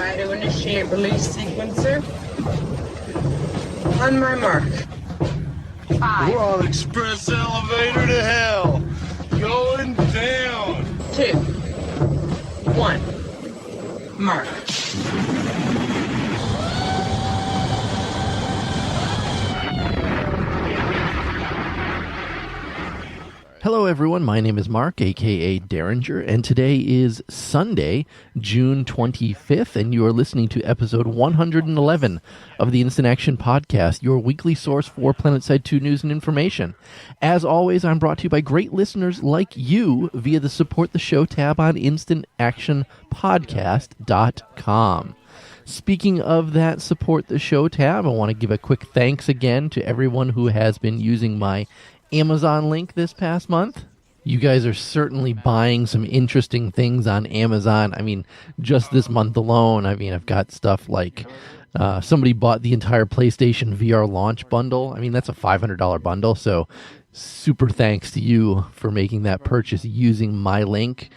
Try to initiate release sequencer. On my mark. 5. We're on express elevator to hell. Going down. 2. 1. Mark. Hello everyone, my name is Mark, aka Derringer, and today is Sunday, June 25th, and you are listening to episode 111 of the Instant Action Podcast, your weekly source for Planetside 2 news and information. As always, I'm brought to you by great listeners like you via the Support the Show tab on instantactionpodcast.com. Speaking of that Support the Show tab, I want to give a quick thanks again to everyone who has been using my Amazon link this past month. You guys are certainly buying some interesting things on Amazon. I mean, just this month alone, I've got stuff like somebody bought the entire PlayStation VR launch bundle. I mean, that's a $500 bundle, so super thanks to you for making that purchase using my link.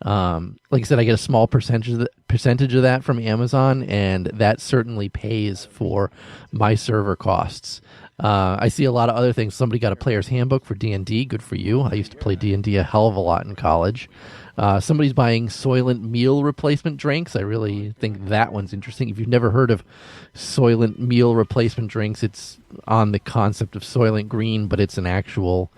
Like I said, I get a small percentage of that from Amazon, and that certainly pays for my server costs. I see a lot of other things. Somebody got a player's handbook for D&D. Good for you. I used to play D&D a hell of a lot in college. Somebody's buying Soylent meal replacement drinks. I really think that one's interesting. If you've never heard of Soylent meal replacement drinks, it's on the concept of Soylent Green, but it's an actual...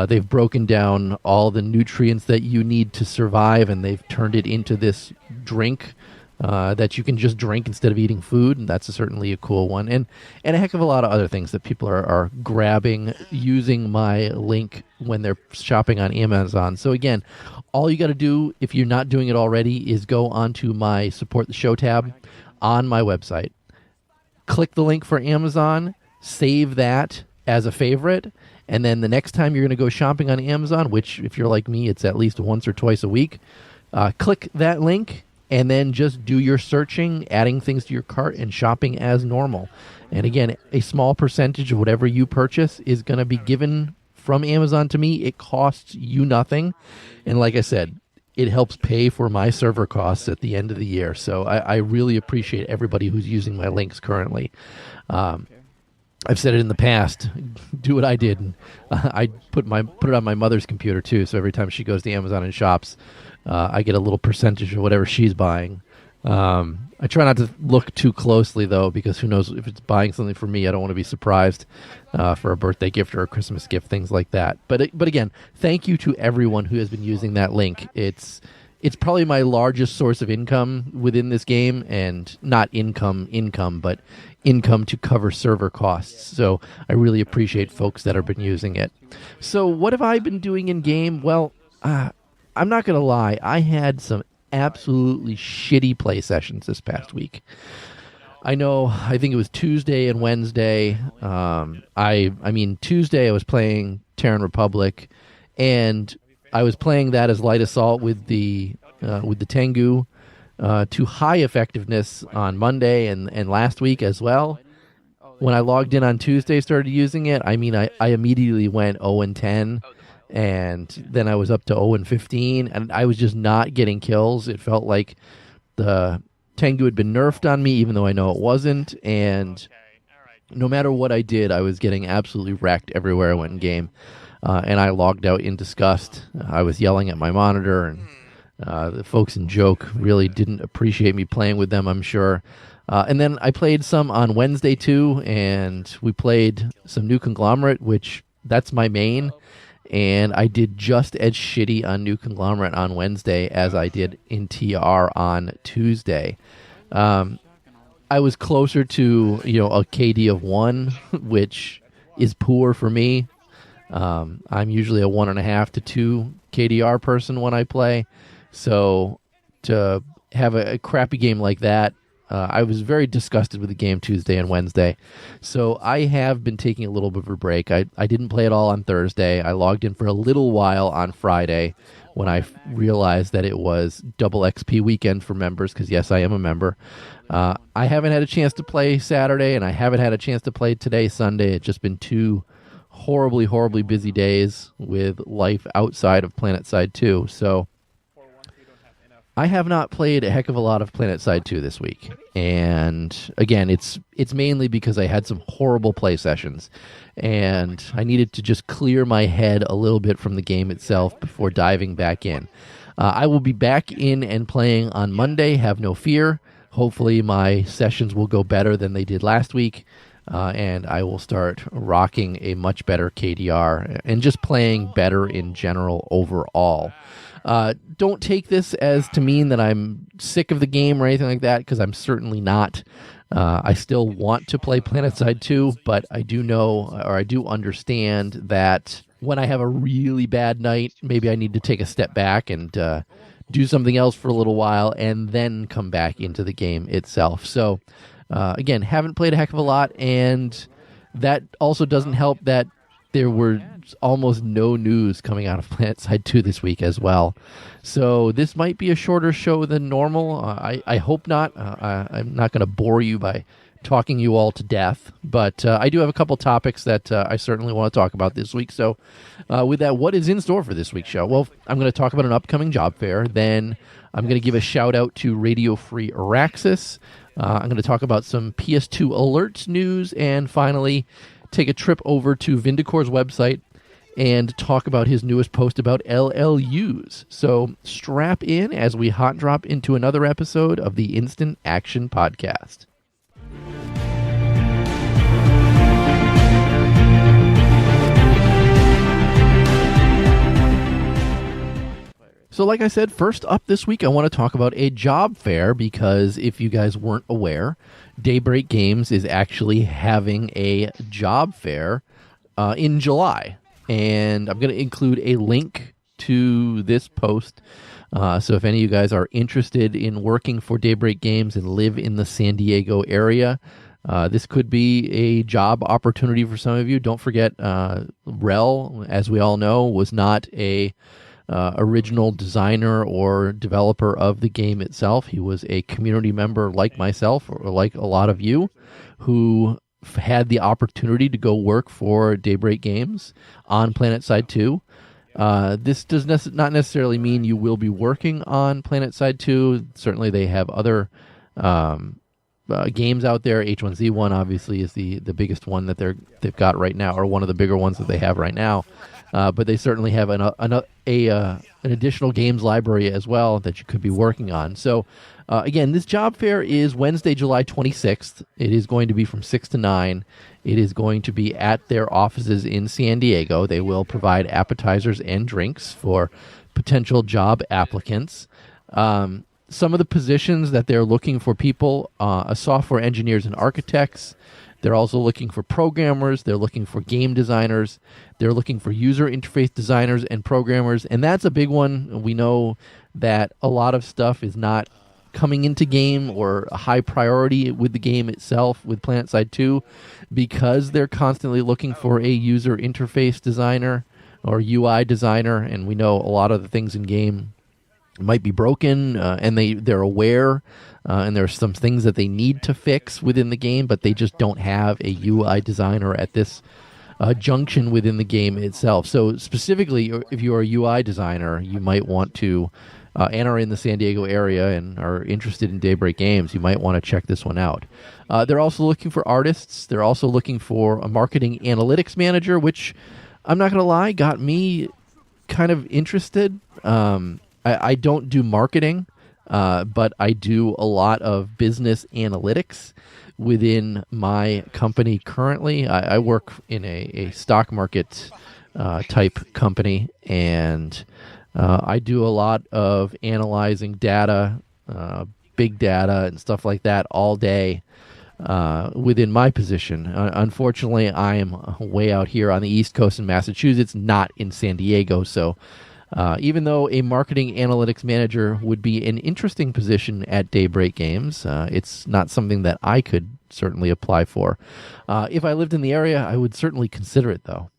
they've broken down all the nutrients that you need to survive, and they've turned it into this drink that you can just drink instead of eating food, and that's certainly a cool one. And a heck of a lot of other things that people are grabbing using my link when they're shopping on Amazon. So again, all you got to do, if you're not doing it already, is go onto my Support the Show tab on my website. Click the link for Amazon, save that as a favorite, and then the next time you're going to go shopping on Amazon, which if you're like me, it's at least once or twice a week, click that link and then just do your searching, adding things to your cart, and shopping as normal. And again, a small percentage of whatever you purchase is going to be given from Amazon to me. It costs you nothing. And like I said, it helps pay for my server costs at the end of the year. So I really appreciate everybody who's using my links currently. I've said it in the past. Do what I did. And, I put it on my mother's computer too. So every time she goes to Amazon and shops, I get a little percentage of whatever she's buying. I try not to look too closely though, because who knows if it's buying something for me. I don't want to be surprised for a birthday gift or a Christmas gift, things like that. But again, thank you to everyone who has been using that link. It's probably my largest source of income within this game, and not income, but income to cover server costs. So I really appreciate folks that have been using it. So what have I been doing in game? Well, I'm not going to lie. I had some absolutely shitty play sessions this past week. I think it was Tuesday and Wednesday. Tuesday I was playing Terran Republic, and I was playing that as light assault with the Tengu to high effectiveness on Monday and last week as well. When I logged in on Tuesday, started using it, I immediately went 0-10, and then I was up to 0-15, and I was just not getting kills. It felt like the Tengu had been nerfed on me, even though I know it wasn't, and no matter what I did, I was getting absolutely wrecked everywhere I went in game. And I logged out in disgust. I was yelling at my monitor, and the folks in Joke really didn't appreciate me playing with them, I'm sure. And then I played some on Wednesday too, and we played some New Conglomerate, which that's my main. And I did just as shitty on New Conglomerate on Wednesday as I did in TR on Tuesday. I was closer to a KD of 1, which is poor for me. I'm usually a 1.5 to 2 KDR person when I play. So to have a crappy game like that, I was very disgusted with the game Tuesday and Wednesday. So I have been taking a little bit of a break. I didn't play it all on Thursday. I logged in for a little while on Friday when I realized that it was double XP weekend for members, because yes, I am a member. I haven't had a chance to play Saturday, and I haven't had a chance to play today, Sunday. It's just been 2 horribly, horribly busy days with life outside of Planetside 2. So I have not played a heck of a lot of Planetside 2 this week. And again, it's mainly because I had some horrible play sessions. And I needed to just clear my head a little bit from the game itself before diving back in. I will be back in and playing on Monday, have no fear. Hopefully my sessions will go better than they did last week. And I will start rocking a much better KDR and just playing better in general overall. Don't take this as to mean that I'm sick of the game or anything like that, because I'm certainly not. I still want to play Planetside 2, but I do know, or I do understand that when I have a really bad night, maybe I need to take a step back and do something else for a little while and then come back into the game itself. So, again, haven't played a heck of a lot, and that also doesn't help that there were almost no news coming out of Planetside 2 this week as well. So this might be a shorter show than normal. I hope not. I'm not going to bore you by talking you all to death, but I do have a couple topics that I certainly want to talk about this week. So with that, what is in store for this week's show? Well, I'm going to talk about an upcoming job fair. Then I'm going to give a shout out to Radio Free Auraxis. I'm going to talk about some PS2 alerts news, and finally take a trip over to Vindicore's website and talk about his newest post about LLUs. So strap in as we hot drop into another episode of the Instant Action Podcast. So like I said, first up this week, I want to talk about a job fair, because if you guys weren't aware, Daybreak Games is actually having a job fair in July. And I'm going to include a link to this post. So if any of you guys are interested in working for Daybreak Games and live in the San Diego area, this could be a job opportunity for some of you. Don't forget, Rel, as we all know, was not a original designer or developer of the game itself. He was a community member like myself, or like a lot of you, who had the opportunity to go work for Daybreak Games on Planetside 2. This does not necessarily mean you will be working on Planetside 2. Certainly they have other games out there. H1Z1 obviously is the biggest one that they've got right now, or one of the bigger ones that they have right now. But they certainly have an additional games library as well that you could be working on. So, again, this job fair is Wednesday, July 26th. It is going to be from 6 to 9. It is going to be at their offices in San Diego. They will provide appetizers and drinks for potential job applicants. Some of the positions that they're looking for people, software engineers and architects. They're also looking for programmers. They're looking for game designers. They're looking for user interface designers and programmers. And that's a big one. We know that a lot of stuff is not coming into game or a high priority with the game itself, with Planetside 2, because they're constantly looking for a user interface designer or UI designer. And we know a lot of the things in game might be broken, and they're aware, and there's some things that they need to fix within the game, but they just don't have a UI designer at this junction within the game itself. So specifically, if you're a UI designer, you might want to, and are in the San Diego area and are interested in Daybreak Games, you might want to check this one out. They're also looking for artists. They're also looking for a marketing analytics manager, which, I'm not going to lie, got me kind of interested. I don't do marketing, but I do a lot of business analytics within my company currently. I work in a stock market type company, and I do a lot of analyzing data, big data, and stuff like that all day within my position. Unfortunately, I am way out here on the East Coast in Massachusetts, not in San Diego, so even though a marketing analytics manager would be an interesting position at Daybreak Games, it's not something that I could certainly apply for. If I lived in the area, I would certainly consider it, though.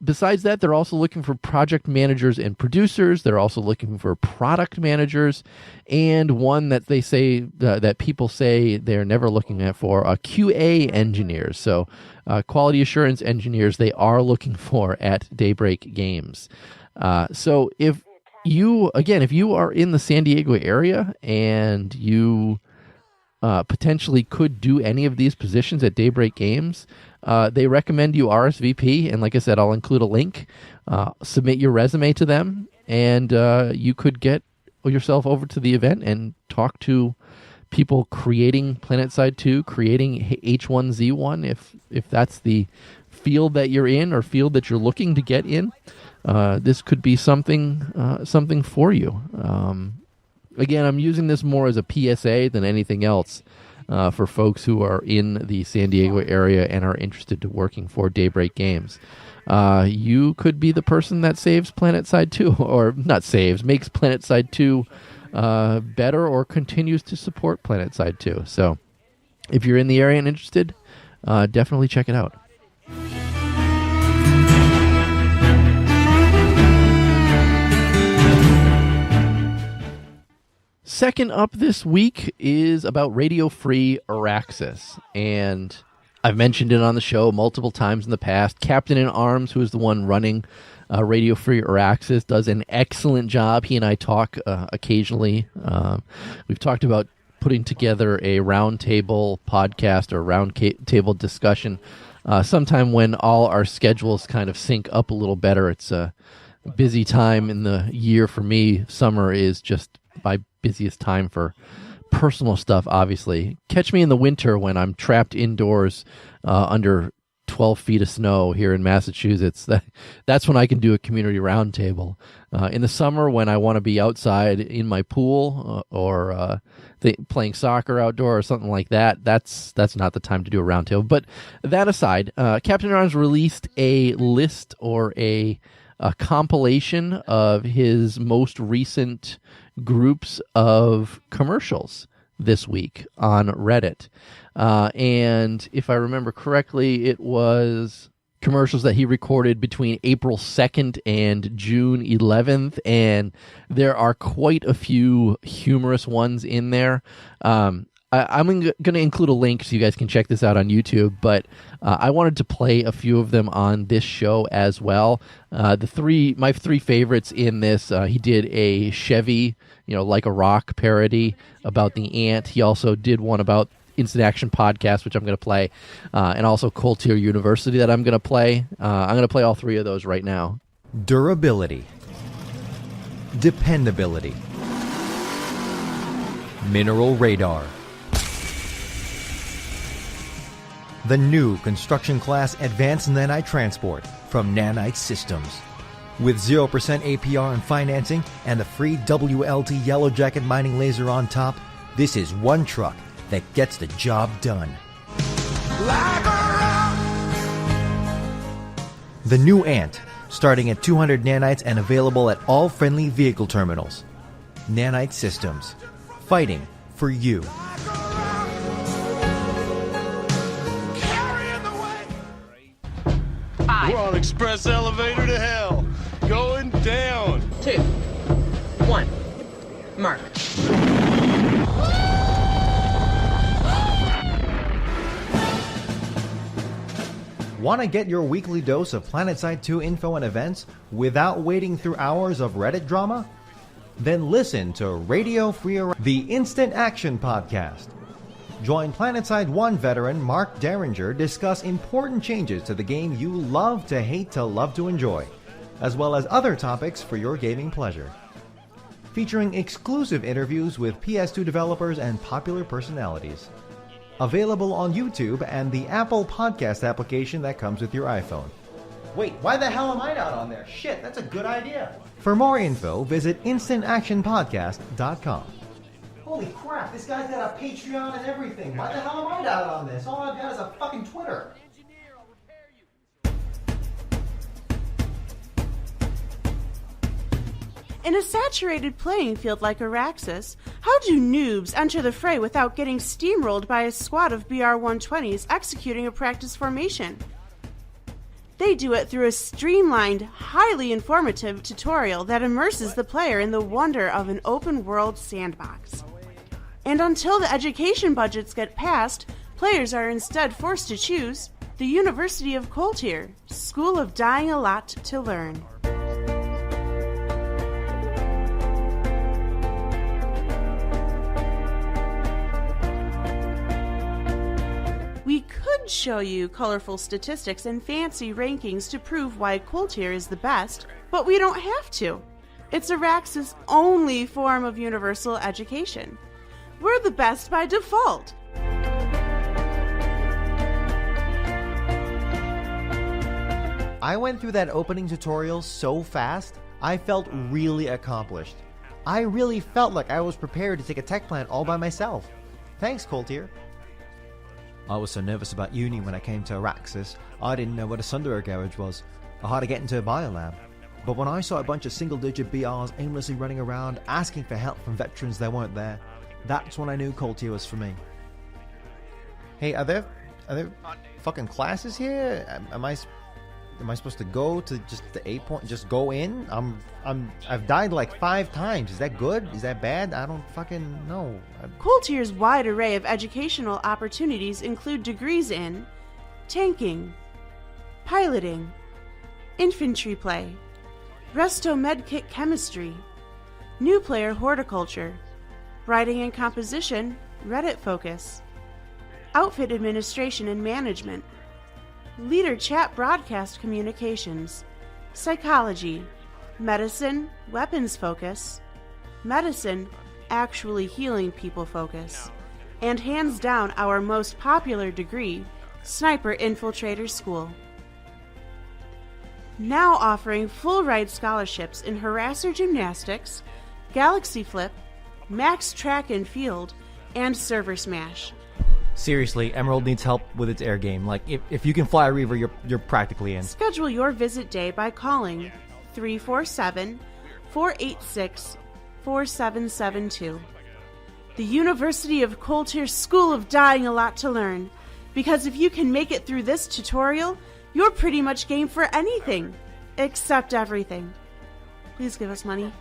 Besides that, they're also looking for project managers and producers. They're also looking for product managers, and one that they say that people say they're never looking at for QA engineers. So quality assurance engineers they are looking for at Daybreak Games. So if if you are in the San Diego area and you potentially could do any of these positions at Daybreak Games, they recommend you RSVP. And like I said, I'll include a link. Submit your resume to them, and you could get yourself over to the event and talk to people creating Planetside 2, creating H1Z1, if that's the field that you're in or field that you're looking to get in. This could be something for you. Again, I'm using this more as a PSA than anything else for folks who are in the San Diego area and are interested in working for Daybreak Games. You could be the person that saves Planetside 2, or not saves, makes Planetside 2 better, or continues to support Planetside 2. So if you're in the area and interested, definitely check it out. Second up this week is about Radio Free Auraxis, and I've mentioned it on the show multiple times in the past. Captain in Arms, who is the one running Radio Free Auraxis, does an excellent job. He and I talk occasionally. We've talked about putting together a roundtable podcast or roundtable discussion sometime when all our schedules kind of sync up a little better. It's a busy time in the year for me. Summer is just my busiest time for personal stuff, obviously. Catch me in the winter when I'm trapped indoors under 12 feet of snow here in Massachusetts. That's when I can do a community roundtable. In the summer, when I want to be outside in my pool or playing soccer outdoor or something like that, that's not the time to do a roundtable. But that aside, Captain Arms released a list or a compilation of his most recent groups of commercials this week on Reddit. And if I remember correctly, it was commercials that he recorded between April 2nd and June 11th. And there are quite a few humorous ones in there. I'm going to include a link so you guys can check this out on YouTube, but I wanted to play a few of them on this show as well. My three favorites in this, he did a Chevy, Like a Rock parody about the ant. He also did one about Instant Action Podcast, which I'm going to play, and also Cold Tier University that I'm going to play. I'm going to play all three of those right now. Durability. Dependability. Mineral Radar. The new construction class Advanced Nanite Transport from Nanite Systems. With 0% APR and financing and the free WLT Yellow Jacket mining laser on top, this is one truck that gets the job done. The new Ant, starting at 200 nanites and available at all friendly vehicle terminals. Nanite Systems, fighting for you. We're on express elevator to hell. Going down. 2, 1, mark. Want to get your weekly dose of Planetside 2 info and events without wading through hours of Reddit drama? Then listen to Radio Free Auraxis, the Instant Action Podcast. Join Planetside 1 veteran Mark Derringer discuss important changes to the game you love to hate to love to enjoy, as well as other topics for your gaming pleasure. Featuring exclusive interviews with PS2 developers and popular personalities. Available on YouTube and the Apple Podcast application that comes with your iPhone. Wait, why the hell am I not on there? Shit, that's a good idea. For more info, visit instantactionpodcast.com. Holy crap, this guy's got a Patreon and everything. Why the hell am I not on this? All I've got is a fucking Twitter. In a saturated playing field like Auraxis, how do noobs enter the fray without getting steamrolled by a squad of BR-120s executing a practice formation? They do it through a streamlined, highly informative tutorial that immerses the player in the wonder of an open-world sandbox. And until the education budgets get passed, players are instead forced to choose the University of Coltier, School of Dying a Lot to Learn. We could show you colorful statistics and fancy rankings to prove why Cool Tier is the best, but we don't have to. It's Auraxis' only form of universal education. We're the best by default. I went through that opening tutorial so fast, I felt really accomplished. I really felt like I was prepared to take a tech plant all by myself. Thanks, Coltier. I was so nervous about uni when I came to Auraxis, I didn't know what a Sunderer garage was, or how to get into a biolab. But when I saw a bunch of single-digit BRs aimlessly running around, asking for help from veterans that weren't there, that's when I knew Coltier was for me. Hey, are there fucking classes here? Am I supposed to go to just the 8 point, just go in? I've died like 5 times. Is that good? Is that bad? I don't fucking know. Cool Tier's wide array of educational opportunities include degrees in tanking, piloting, infantry play, resto medkit chemistry, new player horticulture, writing and composition, Reddit focus, outfit administration and management, leader chat broadcast communications, psychology, medicine, weapons focus, medicine, actually healing people focus, and hands down our most popular degree, Sniper Infiltrator School. Now offering full ride scholarships in Harasser Gymnastics, Galaxy Flip, Max Track and Field, and Server Smash. Seriously, Emerald needs help with its air game. Like, if you can fly a Reaver, you're practically in. Schedule your visit day by calling 347-486-4772. The University of Cool Tier School of Dying a Lot to Learn. Because if you can make it through this tutorial, you're pretty much game for anything. Except everything. Please give us money.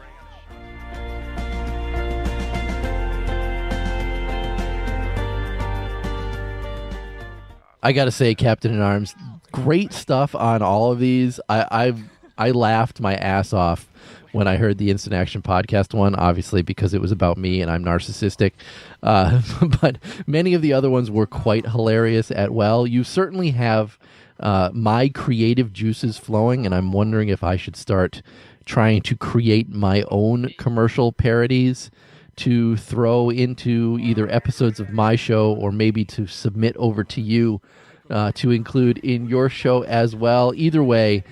I gotta say, Captain in Arms, great stuff on all of these. I laughed my ass off when I heard the Instant Action Podcast one, obviously because it was about me and I'm narcissistic. But many of the other ones were quite hilarious as well. You certainly have my creative juices flowing, and I'm wondering if I should start trying to create my own commercial parodies to throw into either episodes of my show or maybe to submit over to you to include in your show as well. Either way,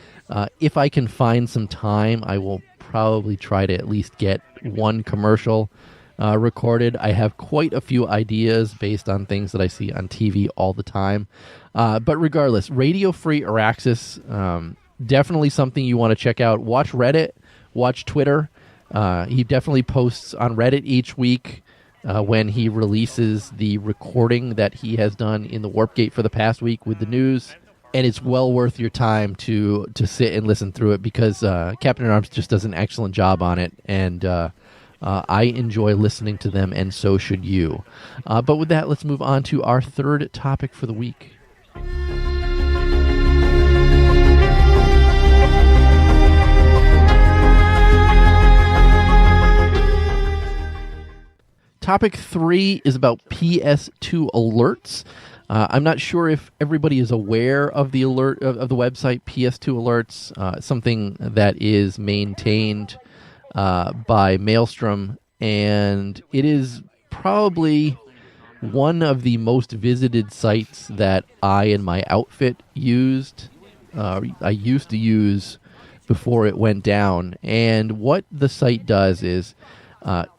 if I can find some time, I will probably try to at least get one commercial recorded. I have quite a few ideas based on things that I see on TV all the time. But regardless, Radio Free Auraxis, definitely something you want to check out. Watch Reddit, watch Twitter. He definitely posts on Reddit each week when he releases the recording that he has done in the Warp Gate for the past week with the news. And it's well worth your time to sit and listen through it because Captain Arms just does an excellent job on it. And I enjoy listening to them, and so should you. But with that, let's move on to our third topic for the week. Topic 3 is about PS2 alerts. I'm not sure if everybody is aware of the alert of the website PS2 Alerts, something that is maintained by Maelstrom, and it is probably one of the most visited sites that I and my outfit used. I used to use before it went down, and what the site does is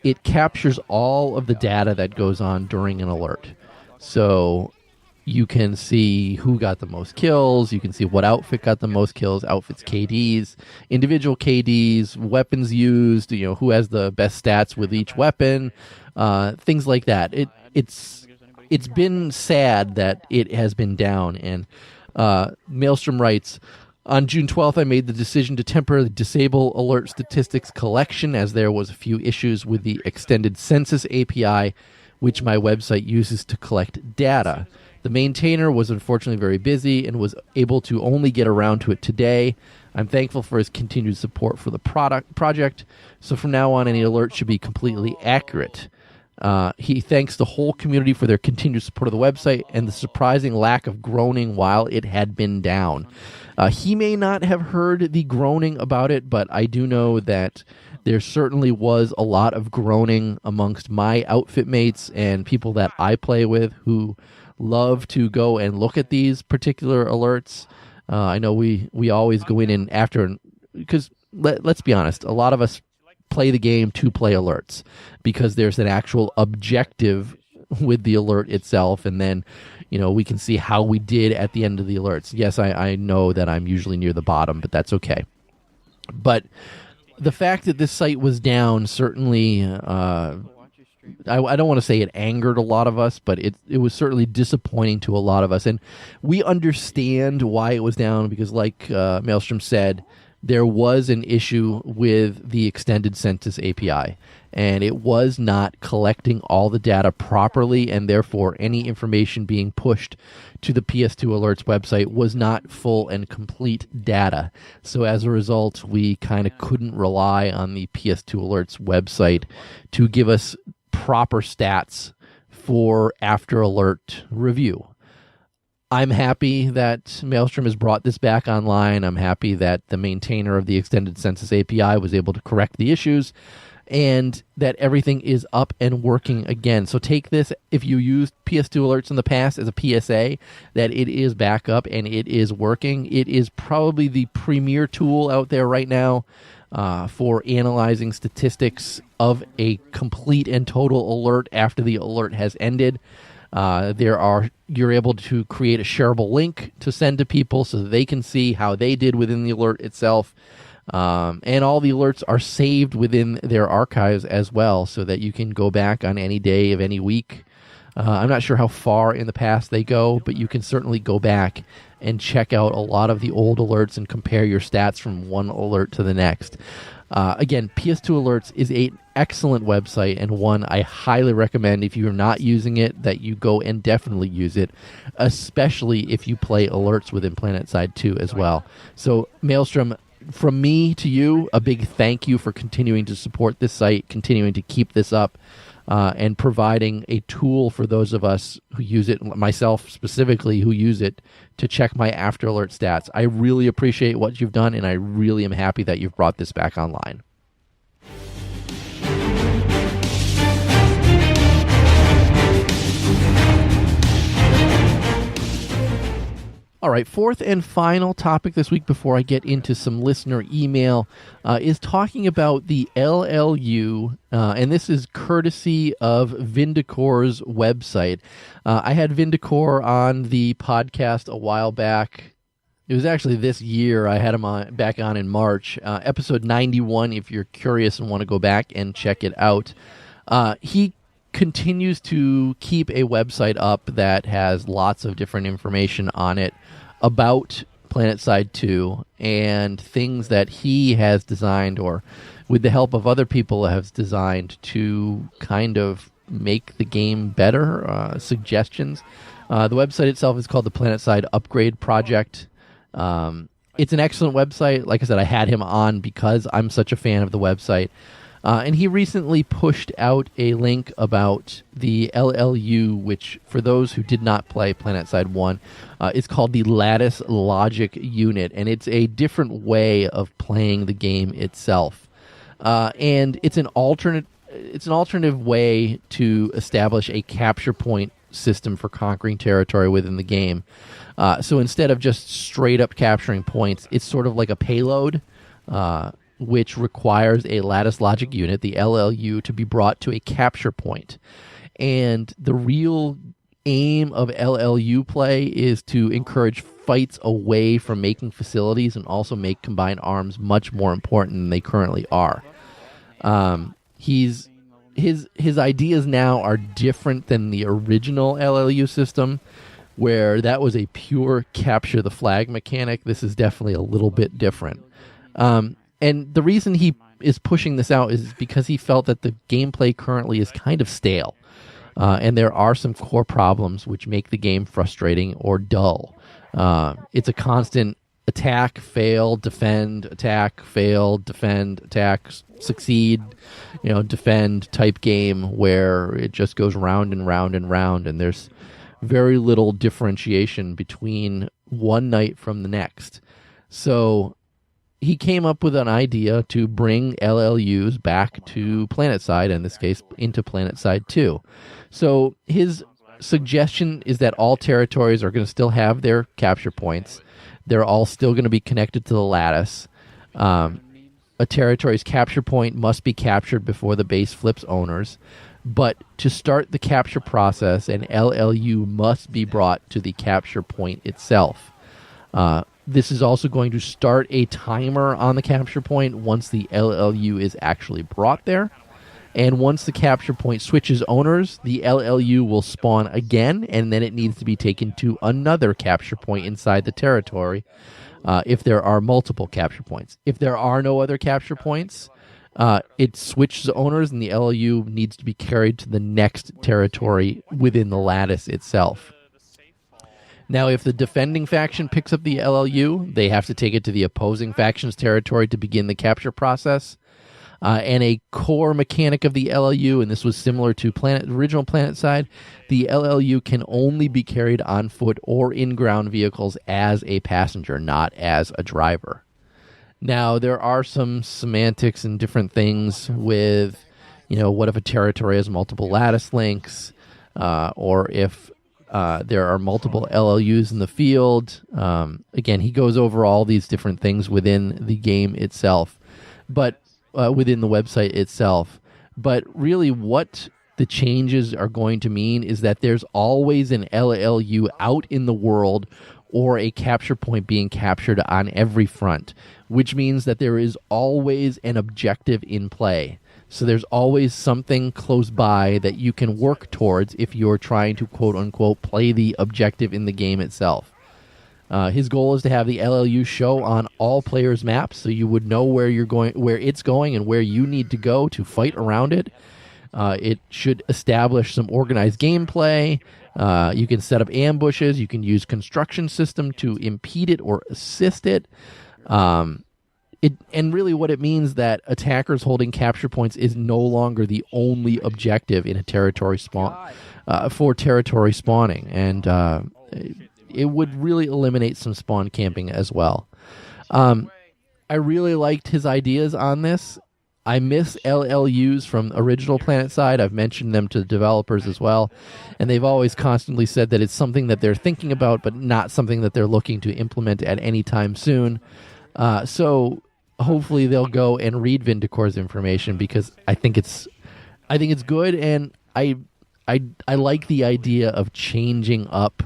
it captures all of the data that goes on during an alert. So you can see who got the most kills, you can see what outfit got the most kills, outfits KDs, individual KDs, weapons used, who has the best stats with each weapon, things like that. It's been sad that it has been down, and Maelstrom writes, on June 12th, I made the decision to temporarily disable alert statistics collection as there was a few issues with the extended census API, which my website uses to collect data. The maintainer was unfortunately very busy and was able to only get around to it today. I'm thankful for his continued support for the project. So from now on, any alert should be completely accurate. He thanks the whole community for their continued support of the website and the surprising lack of groaning while it had been down. He may not have heard the groaning about it, but I do know that there certainly was a lot of groaning amongst my outfit mates and people that I play with who love to go and look at these particular alerts. I know we always go in and after, because let's be honest, a lot of us play the game to play alerts because there's an actual objective with the alert itself, and then we can see how we did at the end of the alerts. Yes, I know that I'm usually near the bottom, but that's okay. But the fact that this site was down certainly, I don't want to say it angered a lot of us, but it was certainly disappointing to a lot of us. And we understand why it was down because, like Maelstrom said, there was an issue with the extended census API, and it was not collecting all the data properly, and therefore any information being pushed to the PS2 Alerts website was not full and complete data. So as a result, we kind of couldn't rely on the PS2 Alerts website to give us proper stats for after alert review. I'm happy that Maelstrom has brought this back online. I'm happy that the maintainer of the Extended Census API was able to correct the issues and that everything is up and working again. So take this, if you used PS2 Alerts in the past, as a PSA, that it is back up and it is working. It is probably the premier tool out there right now for analyzing statistics of a complete and total alert after the alert has ended. You're able to create a shareable link to send to people so that they can see how they did within the alert itself. And all the alerts are saved within their archives as well, so that you can go back on any day of any week. I'm not sure how far in the past they go, but you can certainly go back and check out a lot of the old alerts and compare your stats from one alert to the next. Again, PS2 Alerts is an excellent website and one I highly recommend if you're not using it, that you go and definitely use it, especially if you play alerts within Planetside 2 as well. So, Maelstrom, from me to you, a big thank you for continuing to support this site, continuing to keep this up, and providing a tool for those of us who use it, myself specifically, who use it to check my after alert stats. I really appreciate what you've done, and I really am happy that you've brought this back online. All right, fourth and final topic this week before I get into some listener email is talking about the LLU, and this is courtesy of Vindicore's website. I had Vindicore on the podcast a while back. It was actually this year. I had him back on in March, episode 91, if you're curious and want to go back and check it out. He continues to keep a website up that has lots of different information on it about Planetside 2 and things that he has designed, or with the help of other people has designed, to kind of make the game better, suggestions. The website itself is called the Planetside Upgrade Project. It's an excellent website. Like I said, I had him on because I'm such a fan of the website. And he recently pushed out a link about the LLU, which, for those who did not play Planetside 1, is called the Lattice Logic Unit, and it's a different way of playing the game itself. And it's an alternative way to establish a capture point system for conquering territory within the game. So instead of just straight up capturing points, it's sort of like a payload, which requires a lattice logic unit, the LLU, to be brought to a capture point. And the real aim of LLU play is to encourage fights away from making facilities and also make combined arms much more important than they currently are. His ideas now are different than the original LLU system, where that was a pure capture the flag mechanic. This is definitely a little bit different. And the reason he is pushing this out is because he felt that the gameplay currently is kind of stale. And there are some core problems which make the game frustrating or dull. It's a constant attack, fail, defend, attack, fail, defend, attack succeed, defend type game where it just goes round and round and round, and there's very little differentiation between one night from the next. So he came up with an idea to bring LLUs back to Planetside, in this case into Planetside 2. So his suggestion is that all territories are going to still have their capture points. They're all still going to be connected to the lattice. A territory's capture point must be captured before the base flips owners. But to start the capture process, an LLU must be brought to the capture point itself. This is also going to start a timer on the capture point once the LLU is actually brought there. And once the capture point switches owners, the LLU will spawn again, and then it needs to be taken to another capture point inside the territory if there are multiple capture points. If there are no other capture points, it switches owners, and the LLU needs to be carried to the next territory within the lattice itself. Now, if the defending faction picks up the LLU, they have to take it to the opposing faction's territory to begin the capture process. And a core mechanic of the LLU, and this was similar to original Planetside, the LLU can only be carried on foot or in ground vehicles as a passenger, not as a driver. Now, there are some semantics and different things with, what if a territory has multiple lattice links, or if there are multiple LLUs in the field. Again, he goes over all these different things within the game itself, but within the website itself. But really what the changes are going to mean is that there's always an LLU out in the world or a capture point being captured on every front, which means that there is always an objective in play. So there's always something close by that you can work towards if you're trying to, quote-unquote, play the objective in the game itself. His goal is to have the LLU show on all players' maps, so you would know where you're going, where it's going, and where you need to go to fight around it. It should establish some organized gameplay. You can set up ambushes. You can use construction system to impede it or assist it. And really what it means that attackers holding capture points is no longer the only objective in a territory for territory spawning. And it would really eliminate some spawn camping as well. I really liked his ideas on this. I miss LLUs from original Planetside. I've mentioned them to the developers as well, and they've always constantly said that it's something that they're thinking about, but not something that they're looking to implement at any time soon. So hopefully they'll go and read Vindicore's information, because I think it's good, and I like the idea of changing up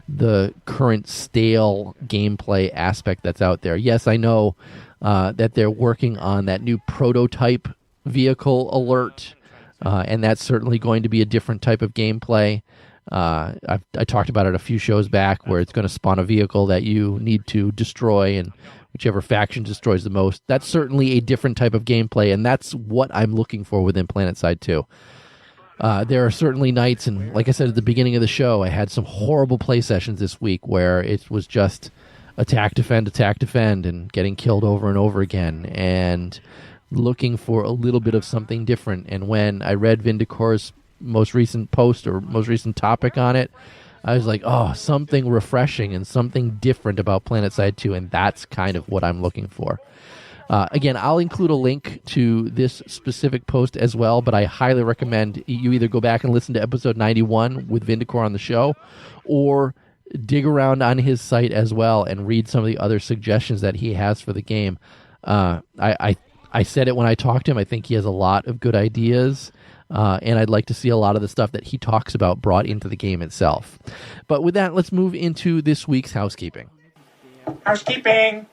the current stale gameplay aspect that's out there. Yes, I know that they're working on that new prototype vehicle alert, and that's certainly going to be a different type of gameplay. I talked about it a few shows back, where it's going to spawn a vehicle that you need to destroy, and whichever faction destroys the most. That's certainly a different type of gameplay, and that's what I'm looking for within Planetside 2. There are certainly nights, and like I said at the beginning of the show, I had some horrible play sessions this week where it was just attack, defend, and getting killed over and over again, and looking for a little bit of something different. And when I read Vindicore's most recent post or most recent topic on it, I was like, oh, something refreshing and something different about Planetside 2, and that's kind of what I'm looking for. Again, I'll include a link to this specific post as well, but I highly recommend you either go back and listen to episode 91 with Vindicore on the show, or dig around on his site as well and read some of the other suggestions that he has for the game. I said it when I talked to him. I think he has a lot of good ideas, and I'd like to see a lot of the stuff that he talks about brought into the game itself. But with that, let's move into this week's housekeeping. Housekeeping!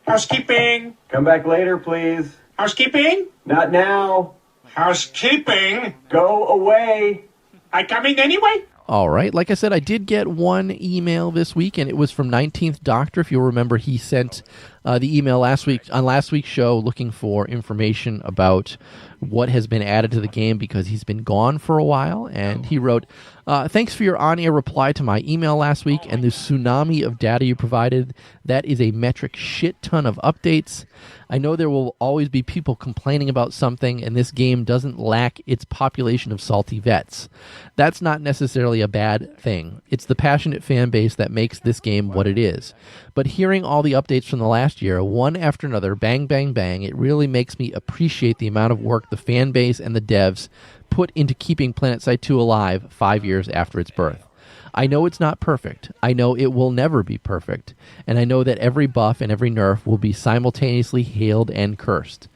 Housekeeping! Come back later, please. Housekeeping! Not now. Housekeeping! Go away. I coming anyway? All right. Like I said, I did get one email this week, and it was from 19th Doctor. If you'll remember, he sent the email last week's show looking for information about what has been added to the game because he's been gone for a while, and he wrote, thanks for your on-air reply to my email last week and the tsunami of data you provided. That is a metric shit ton of updates. I know there will always be people complaining about something, and this game doesn't lack its population of salty vets. That's not necessarily a bad thing. It's the passionate fan base that makes this game what it is. But hearing all the updates from the last year, one after another, bang, bang, bang, it really makes me appreciate the amount of work the fan base and the devs put into keeping Planetside 2 alive 5 years after its birth. I know it's not perfect. I know it will never be perfect. And I know that every buff and every nerf will be simultaneously hailed and cursed.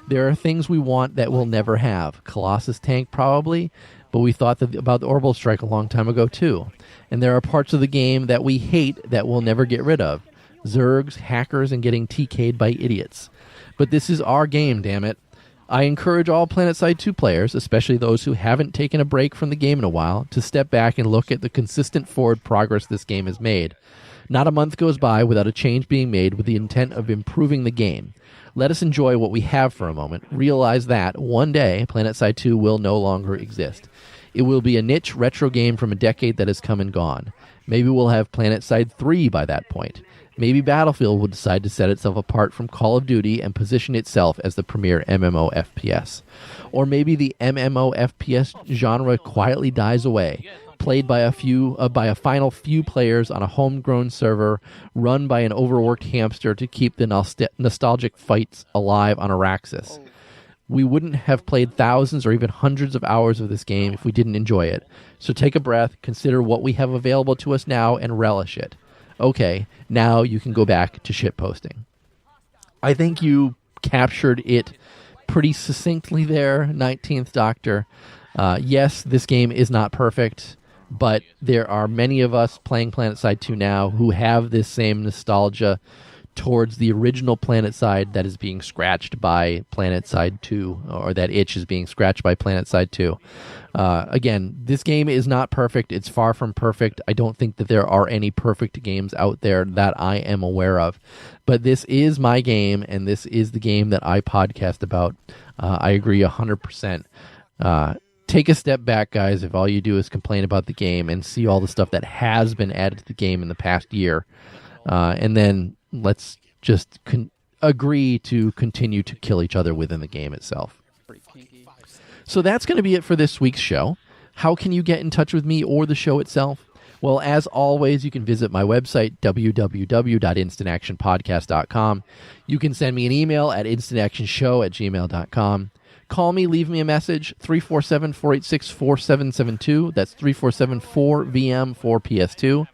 There are things we want that we'll never have. Colossus tank, probably, but we thought about the Orbital Strike a long time ago, too. And there are parts of the game that we hate that we'll never get rid of. Zergs, hackers, and getting TK'd by idiots. But this is our game, damn it. I encourage all Planetside 2 players, especially those who haven't taken a break from the game in a while, to step back and look at the consistent forward progress this game has made. Not a month goes by without a change being made with the intent of improving the game. Let us enjoy what we have for a moment. Realize that, one day, Planetside 2 will no longer exist. It will be a niche retro game from a decade that has come and gone. Maybe we'll have Planetside 3 by that point. Maybe Battlefield will decide to set itself apart from Call of Duty and position itself as the premier MMO FPS. Or maybe the MMO FPS genre quietly dies away, played by a final few players on a homegrown server run by an overworked hamster to keep the nostalgic fights alive on Auraxis. We wouldn't have played thousands or even hundreds of hours of this game if we didn't enjoy it. So take a breath, consider what we have available to us now, and relish it. Okay, now you can go back to shitposting. I think you captured it pretty succinctly there, 19th Doctor. Yes, this game is not perfect, but there are many of us playing Planetside 2 now who have this same nostalgia towards the original Planetside that is being scratched by Planetside 2, or that itch is being scratched by Planetside 2. Again, this game is not perfect. It's far from perfect. I don't think that there are any perfect games out there that I am aware of. But this is my game, and this is the game that I podcast about. I agree 100%. Take a step back, guys, if all you do is complain about the game and see all the stuff that has been added to the game in the past year. And then let's just agree to continue to kill each other within the game itself. So that's going to be it for this week's show. How can you get in touch with me or the show itself? Well, as always, you can visit my website, www.instantactionpodcast.com. You can send me an email at instantactionshow@gmail.com. Call me, leave me a message, 347-486-4772. That's 347-4VM-4PS2.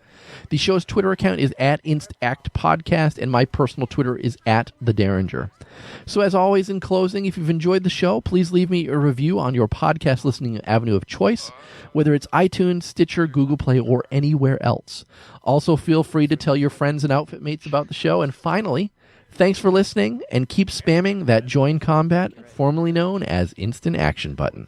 The show's Twitter account is @InstActPodcast, and my personal Twitter is @TheDerringer. So as always, in closing, if you've enjoyed the show, please leave me a review on your podcast listening avenue of choice, whether it's iTunes, Stitcher, Google Play, or anywhere else. Also, feel free to tell your friends and outfit mates about the show. And finally, thanks for listening, and keep spamming that Join Combat, formerly known as Instant Action button.